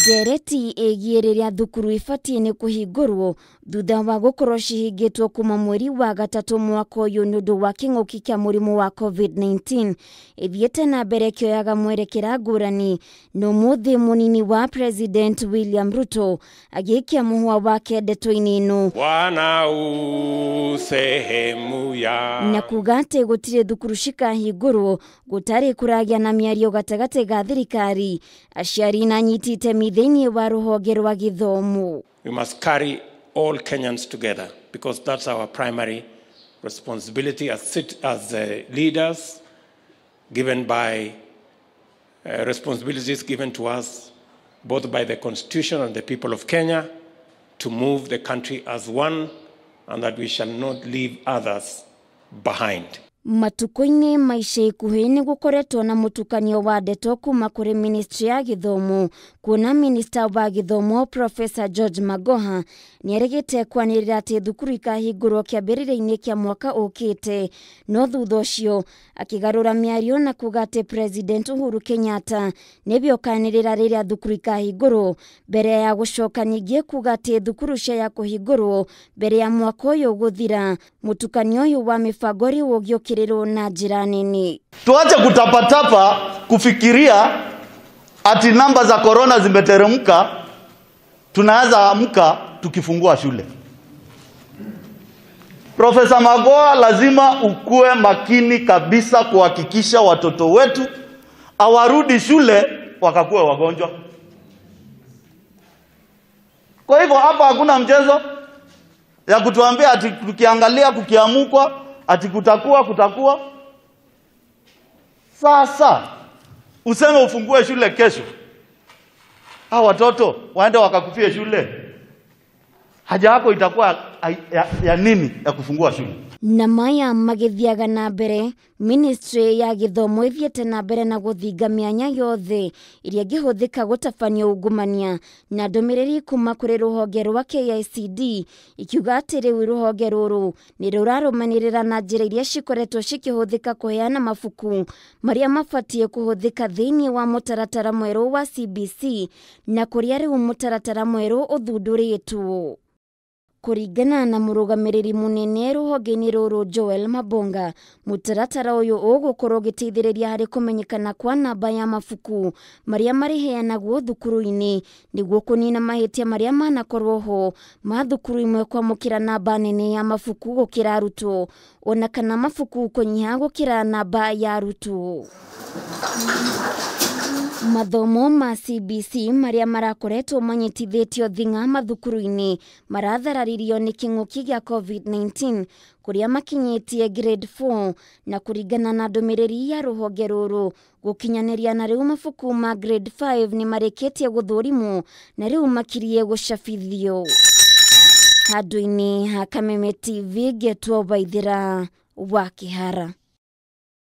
Ndereti ĩgiĩrĩria thukuru ibatie nĩ kũhingũrwo thutha wa gũkorwo cihingĩtwo kuma mweri wa gatatũ mwaka ũyũ nĩ ũndũ wa kĩng'ũki kĩa mũrimũ wa COVID-19 ithiĩte na mbere kĩoyaga mwerekera ngũrani. No mũthĩ mũnini wa President William Ruto agĩikia mũhwa wake ndeto-inĩ ĩno sehemu ya na kuga atĩ gũtirĩ thukuru cikahingũrwo gũtarĩ kũragĩa na mĩario gatagatĩ ga thirikari, aciari na anyiti itemi thĩinĩ wa rũhonge rwa gĩthomo. We must carry all Kenyans together because that's our primary responsibility as leaders, given by responsibilities given to us both by the Constitution and the people of Kenya to move the country as one, and that we shall not leave others behind. Matuko-inĩ ma ica ikuhĩ nĩ gũkoretwo na mũtukanio wa ndeto kuma kũrĩ Ministry ya Gĩthomo, kuona Minister wa Gĩthomo Professor George Magoha nĩerĩgĩte kwanĩrĩra atĩ thukuru ikahingũrwo kĩambĩrĩria-inĩ kĩa mwaka ũkĩte, no thutha ũcio akĩgarũra mĩario na kuga atĩ President Uhuru Kenyatta nĩwe ũkanĩrĩra rĩrĩa thukuru ikahingũrwo mbere ya gũcoka ningĩ kuga atĩ thukuru cia kũhingũrwo mbere ya mwaka ũyũ gũthira. Mũtukanio ũyũ wa mĩbango rĩu ũgĩũkĩrĩrwo na njĩra nene. Tuache kutapatapa kufikiria ati namba za corona zimeteremka, tunaweza amka tukifungua shule. Profesa Magoha, lazima ukue makini kabisa kuhakikisha watoto wetu hawarudi shule wakakuwa wagonjwa. Kwa hivyo hapa hakuna mchezo ya kutuambia ati tukiangalia kukiamukwa ati kutakuwa. Sasa useme ufungue shule kesho, hao watoto waende wakakufie shule, haja yako itakuwa ya nini ya kufungua shule? Na maya magĩthiaga na mbere, Ministry ya Gĩthomo ithiĩte na mbere na gũthinga mĩanya yothe iria ingĩhũthĩka gũtabania ungumania, na ndũmĩrĩri kuma kũrĩ rũhonge rwa KICD ikiuga atĩ rĩu rũhonge rũrũ nĩ rũrarũmanĩrĩra na njĩra iria cikoretwo cikĩhũthĩka kũheana mabuku marĩa mabatie kũhũthĩka thĩinĩ wa mũtaratara mwerũ wa CBC, na kũrĩa rĩu mũtaratara mwerũ ũthundũrĩtwo. Kũringana na mũrũgamĩrĩri mũnene rũhonge-inĩ rũrũ Joel Mabonga, mũtaratara ũyũ ũgũkorwo ũgĩteithĩrĩria harĩ kũmenyekana kwa namba ya mabuku marĩa mariheanagwo thukuru-inĩ nĩguo kũnina mahĩtia marĩa manakorwo ho ma thukuru imwe kwamũkĩra namba nene ya mabuku gũkĩra arutwo, ona kana mabuku kũnyiha gũkĩra namba ya arutwo. Mathomo ma CBC marĩa marakoretwo manyitithĩtio thing'a mathukuru-inĩ marathararirio nĩ kĩng'ũki gĩa COVID-19 kũrĩa makinyĩtie grade 4, na kũringana na ndũmĩrĩri ya rũhonge rũrũ gũkinyanĩria na rĩu mabuku ma grade 5 nĩ marĩkĩtie gũthũrimwo na rĩu makirie gũcabithio. Handũ-inĩ ha Kameme TV, Getwo Waithĩra wa Kĩhara.